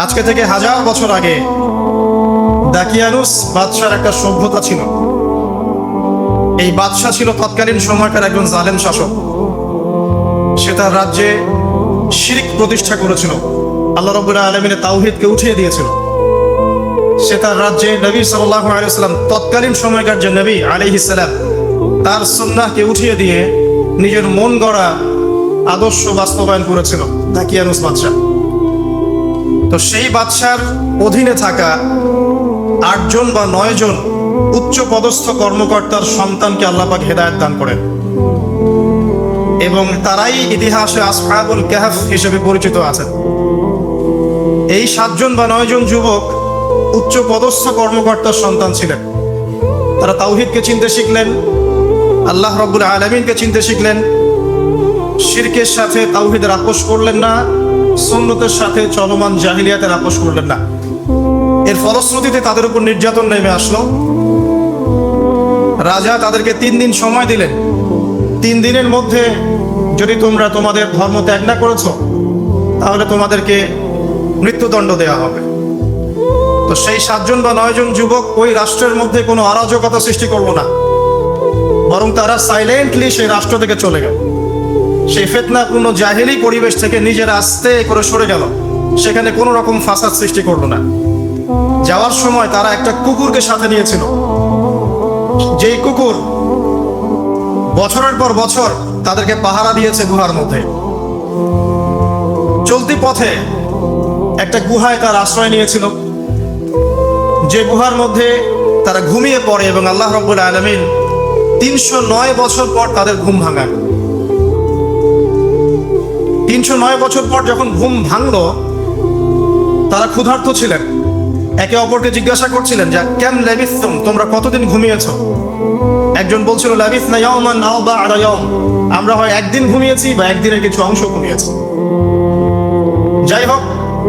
আজকে থেকে হাজার বছর আগে দাকিয়ানুস বাদশার একটা সভ্যতা ছিল। এই বাদশা ছিল তৎকালীন সময়কার একজন জালেম শাসক। সে তার রাজ্যে শিরক প্রতিষ্ঠা করেছিল, আল্লাহ রাব্বুল আলামিনের তাওহীদকে উঠিয়ে দিয়েছিল। সে তার রাজ্যে নবী সাল্লাল্লাহু আলাইহি ওয়াসাল্লাম, তৎকালীন সময়কার যে নবী আলাইহিস সালাম, তার সুন্নাহকে উঠিয়ে দিয়ে নিজের মন গড়া আদর্শ বাস্তবায়ন করেছিল দাকিয়ানুস বাদশা। তো সেই বাদশার অধীনে থাকা 8 জন বা 9 জন উচ্চ পদস্থ কর্মকর্তার সন্তানকে আল্লাহ পাক হেদায়েত দান করেন, এবং তারাই ইতিহাসে আসহাবুল কাহফ হিসেবে পরিচিত আছেন। এই 7 জন বা 9 জন যুবক উচ্চ পদস্থ কর্মকর্তার সন্তান ছিলেন। তারা তাওহীদকে চিনতে শিখলেন, আল্লাহ রাব্বুল আলামিনকে চিনতে শিখলেন, শিরকের সাথে তাওহীদের আপোষ করলেন না, সুন্নতের সাথে চলমান জাহিলিয়াতের আপোষ করলেন না। এর ফলশ্রুতিতে তাদের উপর নির্যাতন নেমে আসলো। রাজা তাদেরকে 3 দিন সময় দিলেন। 3 দিনের মধ্যে যদি তোমরা তোমাদের ধর্ম ত্যাগ না করেছো, তাহলে তোমাদেরকে মৃত্যুদণ্ড দেওয়া হবে। তো সেই 7 জন বা 9 জন যুবক ওই রাষ্ট্রের মধ্যে কোনো অরাজকতা সৃষ্টি করলো না, বরং তারা সাইলেন্টলি সেই রাষ্ট্র থেকে চলে গেল। সেই ফিতনাপূর্ণ জাহেলি পরিবেশ থেকে নিজেরা আস্তে করে সরে গেল, সেখানে কোনো রকম ফাসাদ সৃষ্টি করলো না। যাওয়ার সময় তারা একটা কুকুরকে সাথে নিয়েছিল, যেই কুকুর বছরের পর বছর তাদেরকে পাহারা দিয়েছে গুহার মধ্যে। চলতি পথে একটা গুহায় তার আশ্রয় নিয়েছিল, যে গুহার মধ্যে তারা ঘুমিয়ে পড়ে, এবং আল্লাহ রাব্বুল আলামিন 309 বছর পর তাদের ঘুম ভাঙান। 309 বছর পর যখন ঘুম ভাঙলো, তারা ক্ষুধার্ত ছিলেন। একে অপরকে জিজ্ঞাসা করছিলেন যে কেম লাবিসতুম, তোমরা কতদিন ঘুমিয়েছো? একজন বলছিল লাবিসনা ইয়াওমান আও বা'দা ইয়াওম, আমরা হয় একদিন ঘুমিয়েছি বা একদিনের কিছু অংশ ঘুমিয়েছি। যাই হোক,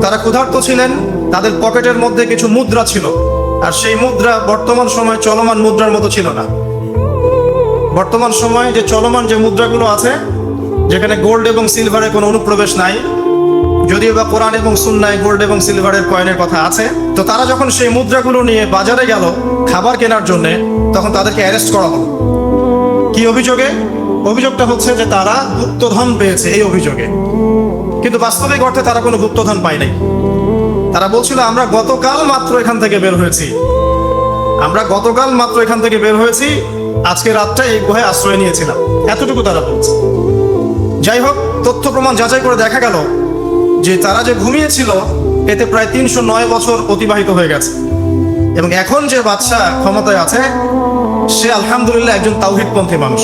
তারা ক্ষুধার্ত ছিলেন। তাদের পকেটের মধ্যে কিছু মুদ্রা ছিল, আর সেই মুদ্রা বর্তমান সময় চলমান মুদ্রার মতো ছিল না। বর্তমান সময়ে যে চলমান যে মুদ্রাগুলো আছে, যেখানে গোল্ড এবং সিলভারের কোনো অনুপ্রবেশ নাই, যদিও বা কোরআন এবং সুন্নায় গোল্ড এবং সিলভারের কয়েনের কথা আছে, তো তারা যখন সেই মুদ্রাগুলো নিয়ে বাজারে গেল খাবার কেনার জন্য, তখন তাদেরকে অ্যারেস্ট করা হলো। কি অভিযোগে? অভিযোগটা হচ্ছে যে তারা গুপ্তধন পেয়েছে, এই অভিযোগে। কিন্তু বাস্তবিক অর্থে তারা কোনো গুপ্তধন পায় নাই। তারা বলছিল আমরা গতকাল মাত্র এখান থেকে বের হয়েছি, আজকে রাতটা এই গুহায় আশ্রয় নিয়েছিলাম, এতটুকু তারা বলছে। যাই হোক, তথ্য প্রমাণ যাচাই করে দেখা গেল যে তারা যে ঘুমিয়েছিল, এতে প্রায় 309 বছর অতিবাহিত হয়ে গেছে। এবং এখন যে বাদশা ক্ষমতায় আছে, সে আলহামদুলিল্লাহ একজন তাওহীদপন্থী মানুষ।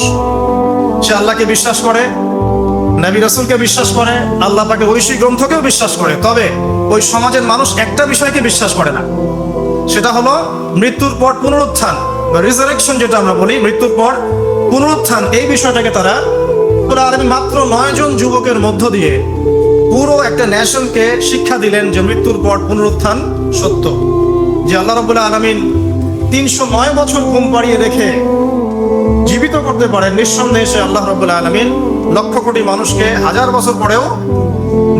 সে আল্লাহকে বিশ্বাস করে, নবী রাসূলকে বিশ্বাস করে, আল্লাহ পাকের ঐশী গ্রন্থকেও বিশ্বাস করে। তবে ওই সমাজের মানুষ একটা বিষয়কে বিশ্বাস করে না, সেটা হলো মৃত্যুর পর পুনরুত্থান বা রিজারেকশন, যেটা আমরা বলি, মৃত্যুর পর পুনরুত্থান। এই বিষয়টাকে তারা মাত্র 9 জন যুবকের মধ্য দিয়ে পুরো একটা নেশনকে শিক্ষা দিলেন যে মৃত্যুর পর পুনরুত্থান সত্য। যে আল্লাহ রাব্বুল আলামিন 309 বছর ঘুম পাড়িয়ে রেখে জীবিত করতে পারেন, নিঃসন্দেহে সে আল্লাহ রাব্বুল আলামিন লক্ষ কোটি মানুষকে 1000 বছর পরেও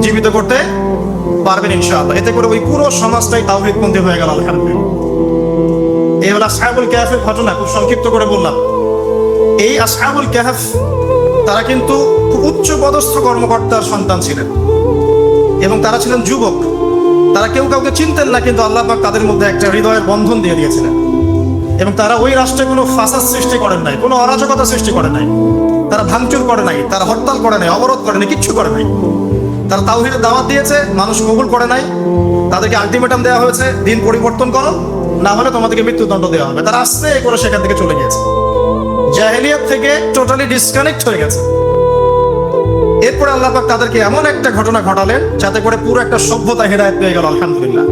জীবিত করতে পারবেন ইনশাআল্লাহ। এতে করে ওই পুরো সমাজটাই তাওহীদপন্থী হয়ে গেল আলহামদুলিল্লাহ। এই হলো আসহাবুল কাহফের ঘটনা, খুব সংক্ষিপ্ত করে বললাম। এই আসহাবুল কাহফ তারা কিন্তু খুব উচ্চ পদস্থ কর্মকর্তার সন্তান ছিলেন, এবং তারা ছিলেন যুবক। তারা কেউ কাউকে চিনতেন না, কিন্তু আল্লাহ পাক তাদের মধ্যে একটা হৃদয়ের বন্ধন দিয়ে দিয়েছিলেন। এবং তারা ওই রাষ্ট্রে কোনো ফাসাদ সৃষ্টি করেন নাই, কোনো অরাজকতা সৃষ্টি করে নাই, তারা ভাঙচুর করে নাই, তারা হরতাল করে নাই, অবরোধ করে নাই, কিচ্ছু করে নাই। তারা তাওহীদের দাওয়াত দিয়েছে, মানুষ কবুল করে নাই। তাদেরকে আলটিমেটাম দেওয়া হয়েছে, দিন পরিবর্তন করো, না হলে তোমাদেরকে মৃত্যুদণ্ড দেওয়া হবে। তারা আস্তে করে সেখান থেকে চলে গিয়েছে, জাহেলিয়াত থেকে টোটালি ডিসকানেক্ট হয়ে গেছে। এরপরে আল্লাহ পাক তাদেরকে এমন একটা ঘটনা ঘটালেন, যাতে করে পুরো একটা সভ্যতা হেদায়েত পেয়ে গেল আলহামদুলিল্লাহ।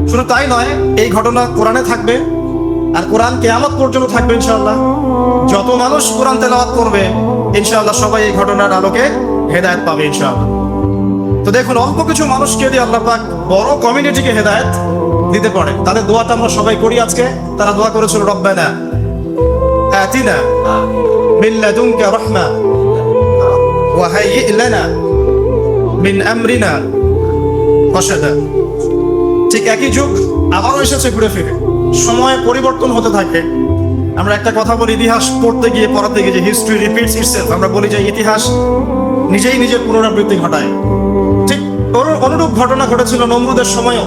শুধু তাই নয়, এই ঘটনা কোরআনে থাকবে, আর কোরআন কিয়ামত পর্যন্ত থাকবে ইনশাআল্লাহ। যত মানুষ কোরআন তেলাওয়াত করবে, ইনশাআল্লাহ সবাই এই ঘটনার আলোকে হেদায়েত পাবে ইনশাআল্লাহ। তো দেখুন, অল্প কিছু মানুষকে দিয়ে আল্লাহ পাক বড় কমিউনিটিকে হেদায়েত দিতে পারে। তাদের দোয়াটা আমরা সবাই করি আজকে। তারা দোয়া করেছিল, রব্বানা আতিনা মিন লাদুনকা রাহমা ওয়া হাইয়্ লানা মিন আমরিনা রশাদা। ঠিক একই যুগ আবারও এসেছে ঘুরে ফিরে, সময় পরিবর্তন হতে থাকে। আমরা একটা কথা বলি, ইতিহাস পড়তে গিয়ে পড়াতে গিয়ে, যে হিস্ট্রি রিপিটস ইটসেলফ, আমরা বলি যে ইতিহাস নিজেই নিজের পুনরাবৃত্তি ঘটায়। ঠিক অনুরূপ ঘটনা ঘটেছিল নমরুদের সময়ও।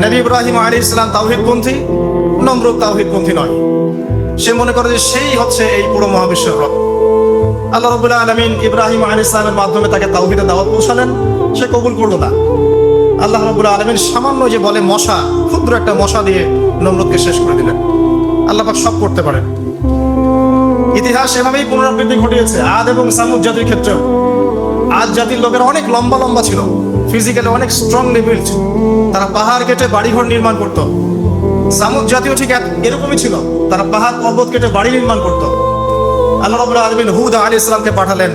নবী ইব্রাহিম আলাইহিস সালাম তাওহীদপন্থী, নমরুদ তাওহীদপন্থী নয়। সে মনে করে যে সেই হচ্ছে এই পুরো মহাবিশ্বের রব। আল্লাহ রাব্বুল আলামিন ইব্রাহিম আলাইহিস সালামের মাধ্যমে তাকে তাওহীদের দাওয়াত পৌঁছালেন, সে কবুল করলো না। আল্লাহ রাব্বুল আলামিন সামান্য যে বলে মশা, ক্ষুদ্র একটা মশা দিয়ে নমরুদকে শেষ করে দিলেন। আল্লাহ পাক সব করতে পারেন। ইতিহাস এভাবেই পুনরাবৃত্তি ঘটিয়েছে আদ এবং সামুদ জাতির ক্ষেত্রেও। আদ জাতির লোকেরা অনেক লম্বা লম্বা ছিল, ফিজিক্যালি অনেক স্ট্রংলি বিল্ড, তারা পাহাড় কেটে বাড়িঘর নির্মাণ করত। সামুদ জাতীয় ঠিক এরকমই ছিল, তারা পাহাড় পর্বত কেটে বাড়ি নির্মাণ করত। আল্লাহ রাব্বুল আলামিন হুদ আলাইহিস সালামকে পাঠালেন,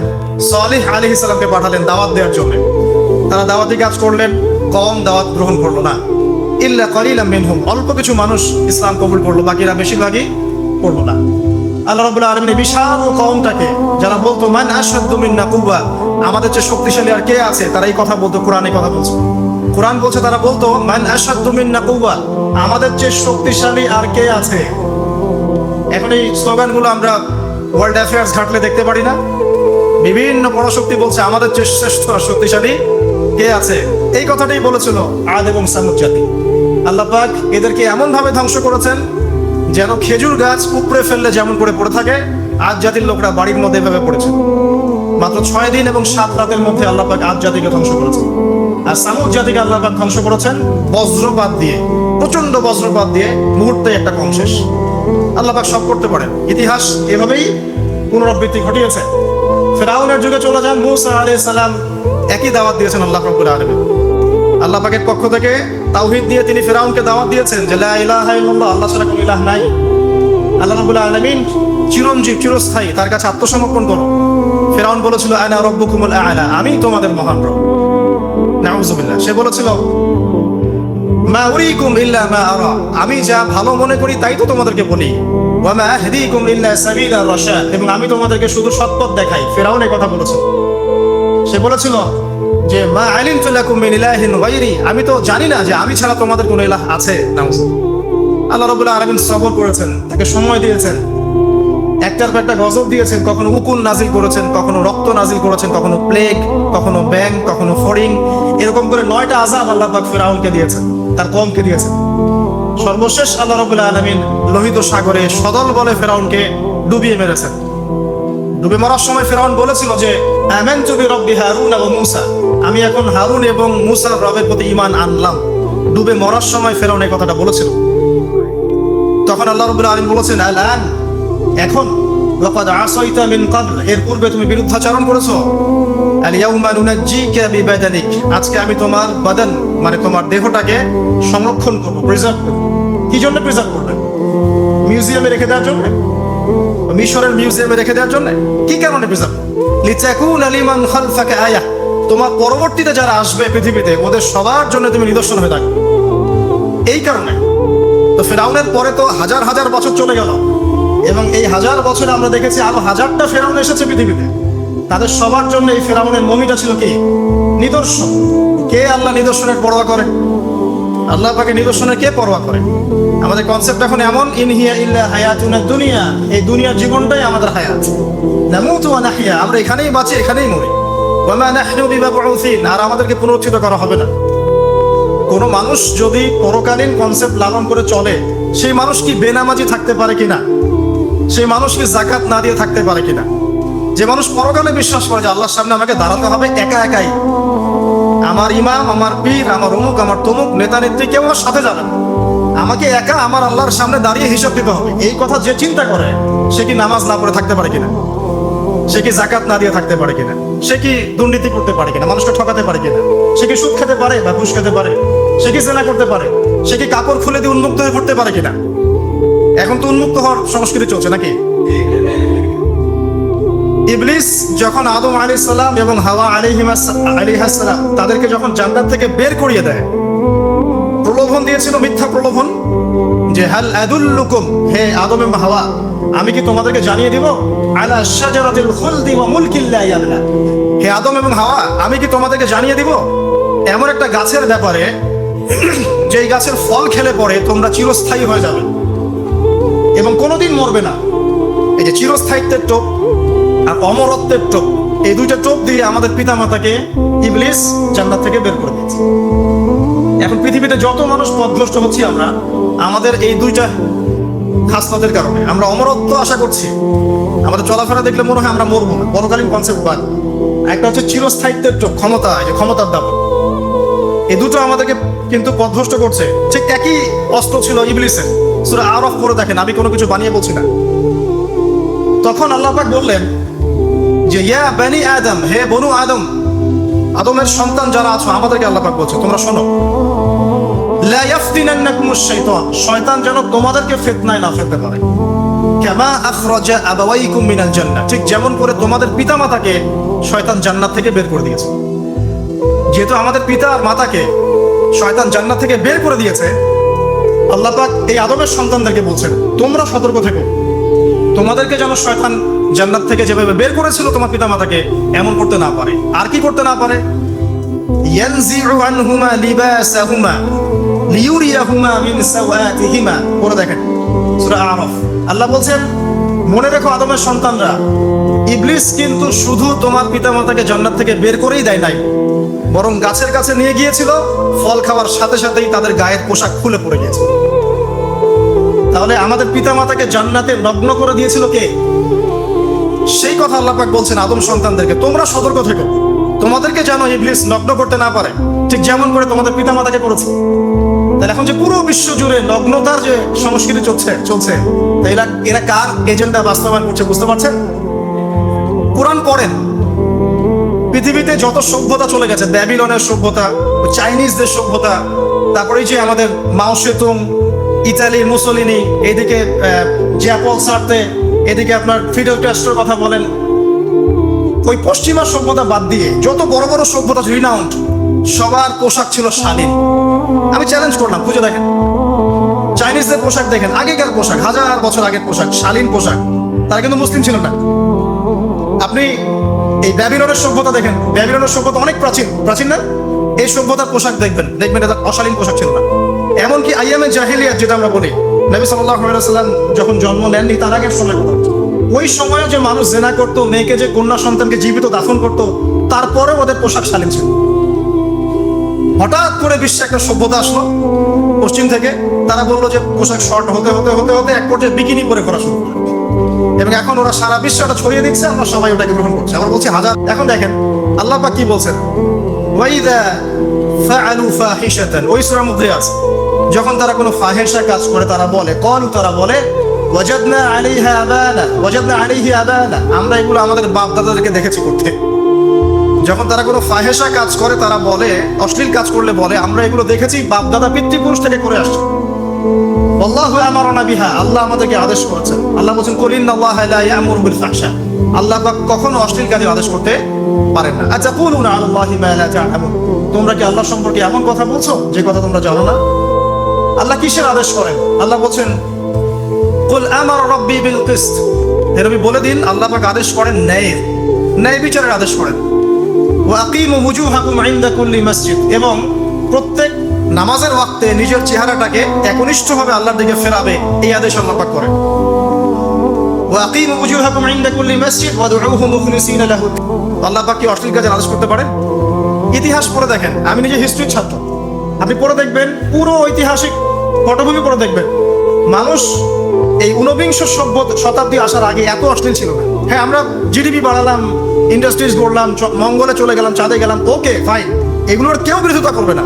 সালেহ আলাইহিস সালামকে পাঠালেন দাওয়াত দেওয়ার জন্য। তারা দাওয়াতি কাজ করলেন, কম দাওয়াত গ্রহণ করলো না। ইল্লা কালিলাম মিনহুম, অল্প কিছু মানুষ ইসলাম কবুল করলো, বাকিরা বেশিরভাগই করলো না। আল্লাহ রাব্বুল আলামিন বিশাল কওমটাকে, যারা বলতো মান আশাদ্দু মিন্না কুওয়া, আমাদের চেয়ে শক্তিশালী আর কে আছে, তারা এই কথা বলতো। কোরআনে কথা বলছে, কোরআন বলছে, তারা বলতো মান আশাদ্দু মিন্না কুওয়া, আমাদের চেয়ে শক্তিশালী আর কে আছে। এখন এই স্লোগানগুলো আমরা ওয়ার্ল্ড অ্যাফেয়ার্স ঘাটলে দেখতে পারি না? বিভিন্ন পরাশক্তি বলছে আমাদের চেয়ে শ্রেষ্ঠ আর শক্তিশালী কে আছে। এই কথাটাই বলেছিল আদ এবং সামুদ জাতি। আল্লাহ পাক এদেরকে এমন ভাবে ধ্বংস করেছেন যেন খেজুর গাছ উপড়ে ফেললে যেমন করে পড়ে থাকে, আদ জাতির লোকরা বাড়ির মধ্যে এভাবে পড়েছে। মাত্র 6 দিন এবং 7 রাতের মধ্যে আল্লাহ পাক আদ জাতিকে ধ্বংস করেছেন। আর সামুদ জাতিকে আল্লাহ পাক ধ্বংস করেছেন বজ্রপাত দিয়ে, প্রচন্ড বজ্রপাত দিয়ে, মুহূর্তে একটা কম শেষ। আল্লাহ পাক সব করতে পারেন। ইতিহাস এভাবেই পুনরাবৃত্তি ঘটিয়েছে। ফেরাউনের যুগে চলে যান, মূসা আলাইহিস সালাম একই দাওয়াত দিয়েছেন আল্লাহ রাব্বুল আলামিন। আল্লাহ পাকের পক্ষ থেকে তাওহীদ দিয়ে তিনি ফেরাউনকে দাওয়াত দিয়েছেন যে লা ইলাহা ইল্লাল্লাহ, আল্লাহ ছাড়া কোনো ইলাহ নাই। আল্লাহ রাব্বুল আলামিন চিরঞ্জীব, চিরস্থায়ী, তার কাছে আত্মসমর্পণ করো। ফেরাউন বলেছিল আনা রাব্বুকুমুল আ'লা, আমি তোমাদের মহান রব। নাউযুবিল্লাহ। সে বলেছিল মা উরিকুম ইল্লা মা আরা, আমি যা ভালো মনে করি তাই তো তোমাদেরকে বলি। ওয়া মা আহদিকুম ইল্লা সাবিলা রাশাদ, এবং আমি তোমাদেরকে শুধু সৎপথ দেখাই। ফেরাউন এই কথা বলেছিল। সে বলেছিল যে মা আলিমতু লাকুম মিন ইলাহিন গায়রি, আমি তো জানি না যে আমি ছাড়া তোমাদের কোনো ইলাহ আছে। আল্লাহ রাব্বুল আলামিন সবর করেছেন, তাকে সময় দিয়েছেন, একটার পর একটা গজব দিয়েছেন। কখনো উকুন নাজিল করেছেন, কখনো রক্ত নাজিল করেছেন, কখনো প্লেগ, কখনো ব্যাং, কখনো ফড়িং, এরকম করে 9টা আযাব আল্লাহ পাক ফেরাউনকে দিয়েছেন, তার কওমকে দিয়েছেন। সর্বশেষ আল্লাহ রাব্বুল আলামিন লোহিত সাগরে সদল বলে ফেরাউনকে ডুবিয়ে মেরেছেন। ডুবে মরার সময় ফেরাউন বলেছিল যে আমানতু বিরাব্বি হারুন ওয়া মূসা, আমি এখন হারুন এবং মূসার রবের প্রতি ঈমান আনলাম। ডুবে মরার সময় ফেরাউন এই কথাটা বলেছিল। তখন আল্লাহ রাব্বুল আলামিন বলেছেন আলান, এখন, ওয়াকাদ আসাইতা মিন ক্বাবল, এর পূর্বে তুমি বিরুদ্ধাচরণ করেছো। আল ইয়াউমা নুনাজ্জিকা বিবাদানিক, আজকে আমি তোমার বাদান মানে তোমার দেহটাকে সংরক্ষণ করব, প্রিজার্ভ করব। কি জন্য প্রিজার্ভ করবে? মিউজিয়ামে রেখে দেওয়ার জন্য? মিশরের মিউজিয়ামে রেখে দেওয়ার জন্য? কি কারণে প্রিজার্ভ? লিতাকুনা লিমান খালফাকা আয়া, তোমার পরবর্তীতে যারা আসবে পৃথিবীতে ওদের সবার জন্য তুমি নিদর্শন হয়ে থাকবে। এই কারণে তো ফেরাউনের পরে তো হাজার হাজার বছর চলে গেল, এবং এই হাজার বছরে আমরা দেখেছি আরো হাজারটা ফেরাউন এসেছে পৃথিবীতে। তাদের সবার জন্য এই ফেরাউনের মমিটা ছিল কি? নিদর্শন। কে আল্লাহ নিদর্শনের পরোয়া করে? আল্লাহ পাকে নিদর্শনের কে পরোয়া করে? আমাদের কনসেপ্ট এখন এমন, ইন হিয়া ইল্লা হায়াতুনা দুনিয়া, এই দুনিয়ার জীবনটাই আমাদের হায়াত। নামুতু ওয়া নাহইয়া, আমরা এখানেই বাঁচি, এখানেই মরি। ওয়া মা নাহনু বিমাবউসিন, আর আমাদেরকে পুনরুত্থিত করা হবে না। কোন মানুষ যদি পরকালীন কনসেপ্ট লালন করে চলে, সেই মানুষ কি বেনামাজি থাকতে পারে কিনা? সেই মানুষ কি যাকাত না দিয়ে থাকতে পারে কিনা? যে মানুষ পরকালে বিশ্বাস করে যে আল্লাহর সামনে আমাকে দাঁড়াতে হবে একা একাই, আমার ইমাম, আমার পীর, আমার অমুক, আমার তমুক নেতা নেত্রী কেউ আমার সাথে যাবে না, আমাকে একা আমার আল্লাহর সামনে দাঁড়িয়ে হিসাব দিতে হবে, এই কথা যে চিন্তা করে, সে কি নামাজ না পড়ে থাকতে পারে কিনা? সে কি যাকাত না দিয়ে থাকতে পারে কিনা? সে কি দুর্নীতি করতে পারে কিনা? মানুষকে ঠকাতে পারে কিনা? সে কি সুদ খেতে পারে বা ঘুষ খেতে পারে? সে কি জেনা করতে পারে? সে কি কাপড় খুলে দিয়ে উন্মুক্ত হয়ে পড়তে পারে কিনা? এখন তো উন্মুক্ত হওয়ার সংস্কৃতি চলছে নাকি? ইবলিস যখন আদম আলাইহিস সালাম এবং হাওয়া আলাইহিস সালাম তাদেরকে যখন জান্নাত থেকে বের করিয়ে দেয়, প্রলোভন দিয়েছিল, মিথ্যা প্রলোভন, যে হাল আদুল্লুকুম, হে আদম এবং হাওয়া, আমি কি তোমাদেরকে জানিয়ে দিব, আলা শাজারাতিল খুলদি ওয়া মুলকিন লা ইয়াবলা, হে আদম এবং হাওয়া, আমি কি তোমাদেরকে জানিয়ে দিব এমন একটা গাছের ব্যাপারে যে এই গাছের ফল খেলে পরে তোমরা চিরস্থায়ী হয়ে যাবে এবং কোনোদিন মরবে না। এই যে চিরস্থায়িত্বের টোপ আর অমরত্বের টোপ, এই দুইটা টোপ দিয়ে আমাদের পিতামাতাকে ইবলিস জান্নাত থেকে বের করে দিয়েছে। এখন পৃথিবীতে যত মানুষ পথভ্রষ্ট হচ্ছি আমরা, আমাদের এই দুইটা খাসলতের কারণে। আমরা অমরত্ব আশা করছি, আমাদের চলাফেরা দেখলে মনে হয় আমরা মরবো না, পরকালীন কনসেপ্ট বাদ। একটা হচ্ছে চিরস্থায়িত্বের টোপ, ক্ষমতা, এই যে ক্ষমতার দাবি, এই দুটো আমাদেরকে কিন্তু পথভ্রষ্ট করছে। ঠিক একই অস্ত্র ছিল ইবলিসের। সূরা আরাফ পড়ে দেখেন, আমি কোনো কিছু বানিয়ে বলছি না। তখন আল্লাহ পাক বললেন যে ইয়া বানি আদম, হে বনু আদম, আদমের সন্তান যারা আছো, আমাদেরকে আল্লাহ পাক বলছে তোমরা শোনো, লা ইয়াফতিনান্নাকুমুশ শাইতান, শয়তান যেন তোমাদেরকে ফিতনায় না ফেলতে পারে। কামা আখরাজা আবাওয়াইকুম মিনাল জান্নাহ, ঠিক যেমন করে তোমাদের পিতামাতাকে শয়তান জান্নাত থেকে বের করে দিয়েছে। যেহেতু আমাদের পিতা আর মাতাকে শয়তান জান্নাত থেকে বের করে দিয়েছে, আল্লাহ পাক এই আদমের সন্তানদেরকে বলছেন তোমরা সতর্ক থেকো, তোমাদেরকে যেন শয়তান জান্নাত থেকে যেভাবে বের করেছিল তোমার পিতা মাতাকে, এমন করতে না পারে। আর কি করতে না পারে? ইয়ানজিউ আনহুমা লিবাসাহুমা লিয়ুরিয়াহুমা মিন সাওয়াতিহিমা, পড়ে দেখেন সূরা আরাফ। আল্লাহ বলছেন মনে রেখো আদমের সন্তানরা, ইবলিস কিন্তু শুধু তোমার পিতা মাতাকে জান্নাত থেকে বের করেই দেয় নাই, বরং গাছের কাছে নিয়ে গিয়েছিল, ফল খাওয়ার সাথে সাথেই তাদের গায়ের পোশাক খুলে পড়ে গিয়েছে। তাহলে আমাদের পিতা মাতাকে জান্নাতে নগ্ন করে দিয়েছিল কে? সেই কথা আল্লাহ পাক বলছেন আদম সন্তানদেরকে তোমরা সতর্ক থেকো, তোমাদেরকে যেন ইবলিস নগ্ন করতে না পারে, ঠিক যেমন করে তোমাদের পিতা মাতাকে করেছে। তাহলে এখন যে পুরো বিশ্ব জুড়ে নগ্নতার যে সংস্কৃতি চলছে, এরা কার এজেন্ডা বাস্তবায়ন করছে বুঝতে পারছেন? কোরআন পড়েন, পৃথিবীতে যত সভ্যতা চলে গেছে, ব্যাবিলনের সভ্যতা, চাইনিজদের সভ্যতা, তারপরে যে আমাদের মাও সেতুং, ইতালির মুসোলিনি, এদিকে জ্যাপল সার্তে, এদিকে আপনার ফিডেল ক্যাস্ট্রোর কথা বলেন, ওই পশ্চিমা সভ্যতা বাদ দিয়ে যত বড় বড় সভ্যতা রিনাউন্ড, সবার পোশাক ছিল শালীন। আমি চ্যালেঞ্জ করলাম, খুঁজে দেখেন চাইনিজদের পোশাক, দেখেন আগেকার পোশাক, 1000 বছর আগের পোশাক, শালীন পোশাক। তারা কিন্তু মুসলিম ছিল না। আপনি এই ব্যাবিলনের সভ্যতা দেখেন, ব্যাবিলনের সভ্যতা অনেক প্রাচীন না? এই সভ্যতার পোশাক দেখবেন এটা অশালীন পোশাক ছিল না। এমনকি আইয়ামে জাহিলিয়াত যেটা আমরা বলি, নবী সাল্লাল্লাহু আলাইহি ওয়াসাল্লাম যখন জন্ম নেননি তার আগের সময়, ওই সময়ে যে মানুষ জেনা করতো, মেয়েকে যে কন্যা সন্তানকে জীবিত দাফন করতো, তারপরে ওদের পোশাক শালীন ছিল। হঠাৎ করে বিশ্বে একটা সভ্যতা আসলো পশ্চিম থেকে, তারা বললো যে পোশাক শর্ট হতে হতে হতে হতে এক পর্যায়ে বিকিনি পরে করা শুরু করলো, এবং এখন ওরা সারা বিশ্বে ওটা ছড়িয়ে দিচ্ছে, আমরা সবাই ওটাকে গ্রহণ করছি। আমরা বলছি হাজার। এখন দেখেন আল্লাহ পাক কি বলছেন, ওয়াইদা ফাআলু ফাহিশাতান, ওই সূরার মধ্যে আছে, যখন তারা কোনো ফাহিশা কাজ করে তারা বলে, তারা বলে ওয়াজাদনা আলাইহি আবানা, আমরা এগুলো আমাদের বাপ দাদাদেরকে দেখেছি করতে। যখন তারা কোনো ফাহিশা কাজ করে তারা বলে, অশ্লীল কাজ করলে বলে আমরা এগুলো দেখেছি বাপ দাদা পিতৃপুরুষ থেকে করে আসছে। আল্লাহু আমারানা বিহা, আল্লাহ আমাদেরকে আদেশ করেছেন। আল্লাহ বলেন কুল ইন্নাল্লাহা লা ইয়া'মুরু বিল ফাহশা, আল্লাহ পাক কখনো অশ্লীল কাজে আদেশ করতে পারেন না। আতাকুলুনা আলাল্লাহি মা লা তা'লামুন, তোমরা কি আল্লাহ সম্পর্কে এমন কথা বলছো যে কথা তোমরা জানো না? আল্লাহ কিসের আদেশ করেন? আল্লাহ বলেন কুল আমারা রাব্বি বিল কিসত, হে নবী বলে দিন আল্লাহ পাক আদেশ করেন ন্যায় বিচারের আদেশ করেন। ওয়া আকিমু ওয়ুজুহাকুম ইনদা কুল্লি মসজিদ, এবং প্রত্যেক নামাজের ওয়াক্তে নিজের চেহারাটাকে একনিষ্ঠভাবে আল্লাহর দিকে ফেরাবে, এই আদেশ আল্লাহ পাক করেন। ওয়া আকিমু ওয়ুজুহাকুম ইনদা কুল্লি মসজিদ ওয়াদউহু মুখলিসিনা লাহু, আল্লাহ পাক কি অশ্লীল কাজের আদেশ করতে পারেন? ইতিহাস পড়ে দেখেন, আমি নিজে হিস্ট্রির ছাত্র, আপনি পড়ে দেখবেন, পুরো ঐতিহাসিক পটভূমি পড়ে দেখবেন, মানুষ এই ঊনবিংশ শতাব্দী আসার আগে এত অশ্লীল ছিল না। হ্যাঁ, আমরা জিডিপি বাড়ালাম, ইন্ডাস্ট্রিজ গড়লাম, মঙ্গলে চলে গেলাম, চাঁদে গেলাম, ওকে ফাইন, এগুলোর কেউ বিরোধিতা করবে না,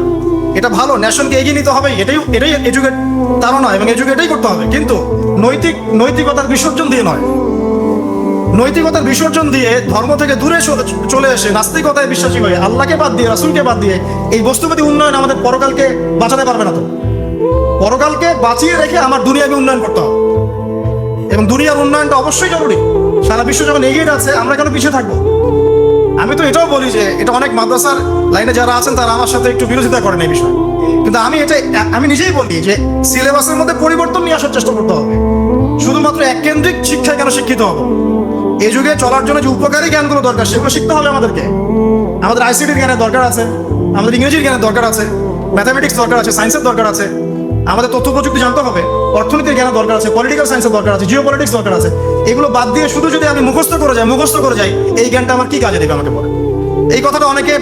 এটা ভালো, ন্যাশনকে এগিয়ে নিতে হবে, এটাই এডুকেট তারও নয়, এবং এডুকেটেই করতে হবে, কিন্তু নৈতিকতার বিসর্জন দিয়ে নয়। নৈতিকতার বিসর্জন দিয়ে ধর্ম থেকে দূরে চলে এসে নাস্তিকতায় বিশ্বাসী হয়ে আল্লাহকে বাদ দিয়ে, রাসূলকে বাদ দিয়ে এই বস্তুবাদী উন্নয়ন আমাদের পরকালকে বাঁচাতে পারবে না। তো পরকালকে বাঁচিয়ে রেখে আমার দুনিয়াকে উন্নয়ন করতে হবে, এবং দুনিয়ার উন্নয়নটা অবশ্যই জরুরি। সারা বিশ্ব যখন এগিয়ে যাচ্ছে, আমরা কেন পিছিয়ে থাকবো? আমি তো এটাও বলি যে এটা অনেক মাদ্রাসার লাইনে যারা আছেন তারা আমার সাথে একটু বিরোধিতা করেন এই বিষয়ে, কিন্তু আমি নিজেই বলি যে সিলেবাসের মধ্যে পরিবর্তন নিয়ে আসার চেষ্টা করতে হবে। শুধুমাত্র এককেন্দ্রিক শিক্ষায় কেন শিক্ষিত হবো? এই যুগে চলার জন্য যে উপকারী জ্ঞানগুলো দরকার সেগুলো শিখতে হবে আমাদেরকে। আমাদের আইসিটির জ্ঞানের দরকার আছে, আমাদের ইংরেজির জ্ঞানের দরকার আছে, ম্যাথামেটিক্স দরকার আছে, সায়েন্সের দরকার আছে, আমাদের তথ্য প্রযুক্তি জানতে হবে, অর্থনীতির জ্ঞান দরকার আছে, পলিটিক্যাল সায়েন্সের দরকার আছে, জিও পলিটিক্স দরকার আছে। এগুলো বাদ দিয়ে শুধু যদি আমি মুখস্থ করে যাই, এই জ্ঞানটা আমার কি কাজে দেবে আমাকে বলে? এই কথাটা অনেকে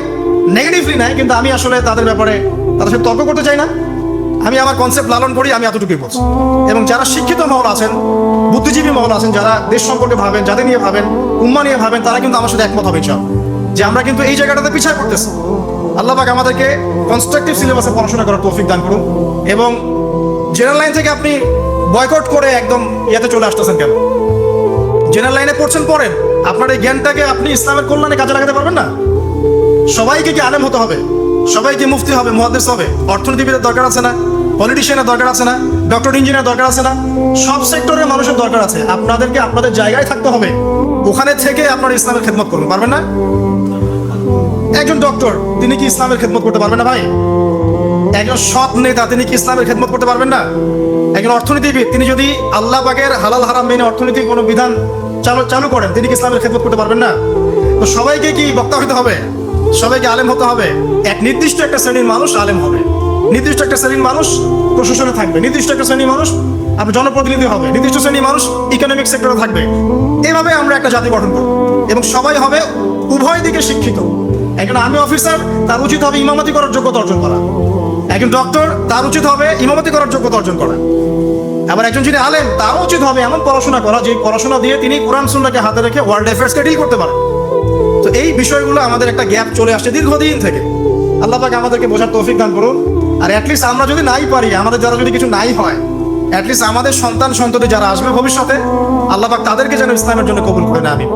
নেগেটিভলি নেয়, কিন্তু আমি আসলে তাদের ব্যাপারে তাদের সাথে তর্ক করতে চাই না। আমি আমার কনসেপ্ট লালন করি, আমি এতটুকুই বলছি। এবং যারা শিক্ষিত মহল আছেন, বুদ্ধিজীবী মহল আছেন, যারা দেশ সম্পর্কে ভাবেন, যাদের নিয়ে ভাবেন, উম্মা নিয়ে ভাবেন, তারা কিন্তু আমার সাথে একমত হবে ইনশাআল্লাহ যে আমরা কিন্তু এই জায়গাটাতে পিছায় পড়তেছি। আল্লাহ পাক আমাদেরকে কনস্ট্রাকটিভ সিলেবাসে পড়াশোনা করার তৌফিক দান করুন। এবং জেনারেল লাইন থেকে আপনি বয়কট করে একদম ইয়াতে চলে আসতেছেন কেন? জেনারেল লাইনে পড়েন, আপনার এই জ্ঞানটাকে আপনি ইসলামের কল্যাণে কাজে লাগাতে পারবেন না? সবাইকে কি আলেম হতে হবে? সবাইকে মুফতি হবে, মুহাদ্দিস হবে? অর্থনীতিবিদের দরকার আছে না? পলিটিশিয়ানের দরকার আছে না? ডক্টর ইঞ্জিনিয়ার দরকার আছে না? সব সেক্টরের মানুষের দরকার আছে। আপনাদেরকে আপনাদের জায়গায় থাকতে হবে, ওখানে থেকে আপনারা ইসলামের খেদমত করুন। পারবেন না? একজন ডক্টর, তিনি কি ইসলামের খেদমত করতে পারবেন না ভাই? একজন সৎ নেতা, তিনি কি ইসলামের খেদমত করতে পারবেন না? একজন অর্থনীতিবিদ, তিনি যদি আল্লাহ পাকের হালাল হারাম মেনে অর্থনীতির কোনো বিধান চালু করেন, তিনি কি ইসলামের খেদমত করতে পারবেন না? তো সবাইকে কি বক্তা হতে হবে? সবাইকে আলেম হতে হবে? এক নির্দিষ্ট একটা শ্রেণীর মানুষ আলেম হবে, নির্দিষ্ট একটা শ্রেণীর মানুষ প্রশাসনে থাকবে, নির্দিষ্ট একটা শ্রেণীর মানুষ আপনার জনপ্রতিনিধি হবে, নির্দিষ্ট শ্রেণীর মানুষ ইকোনমিক সেক্টরে থাকবে। এভাবে আমরা একটা জাতি গঠন করব এবং সবাই হবে উভয় দিকে শিক্ষিত। একজন আর্মি অফিসার, তার উচিত হবে ইমামতি করার যোগ্যতা অর্জন করা। একজন ডক্টর, তার উচিত হবে ইমামতি করার যোগ্যতা অর্জন করা। আবার একজন যিনি আলেম, তারও উচিত হবে এমন পড়াশোনা করা যে পড়াশোনা দিয়ে তিনি কোরআন সুন্নাহকে হাতে রেখে ওয়ার্ল্ড অ্যাফেয়ার্সকে ডিল করতে পারেন। তো এই বিষয়গুলো আমাদের একটা গ্যাপ চলে আসছে দীর্ঘদিন থেকে। আল্লাহ পাক আমাদেরকে বোঝার তৌফিক দান করুন। আর অ্যাটলিস্ট আমরা যদি নাই পারি, আমাদের দ্বারা যদি কিছু নাই হয়, অ্যাটলিস্ট আমাদের সন্তান সন্ততি যারা আসবে ভবিষ্যতে, আল্লাহ পাক তাদেরকে যেন ইসলামের জন্য কবুল করে না। আমি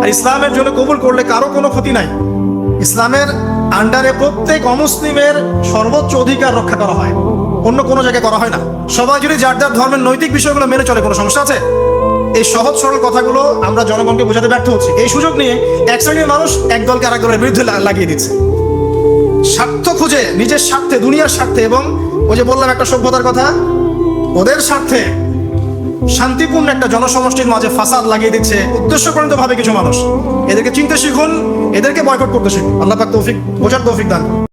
আর ইসলামের জন্য কবুল করলে কারো কোনো ক্ষতি নাই। ইসলামের আন্ডারে প্রত্যেক অমুসলিমের সর্বোচ্চ অধিকার রক্ষা করা হয়, অন্য কোনো জায়গায় করা হয় না। সবাই যদি যার যার ধর্মের নৈতিক বিষয়গুলো মেনে চলে, কোনো সমস্যা আছে? এই সহজ সরল কথাগুলো আমরা জনগণকে বোঝাতে ব্যর্থ হচ্ছি। এই সুযোগ নিয়ে এক শ্রেণীর মানুষ এক দলকে আরেক দলের বিরুদ্ধে লাগিয়ে দিচ্ছে, স্বার্থ খুঁজে, নিজের স্বার্থে, দুনিয়ার স্বার্থে। এবং ওই যে বললাম একটা সভ্যতার কথা, ওদের স্বার্থে শান্তিপূর্ণ একটা জনসমষ্টির মাঝে ফাসাদ লাগিয়ে দিচ্ছে উদ্দেশ্যপ্রণীত ভাবে কিছু মানুষ। এদেরকে চিনতে শিখুন, এদেরকে বয়কট করতে শিখুন। আল্লাহ পাক তৌফিক, বোঝার তৌফিক দান।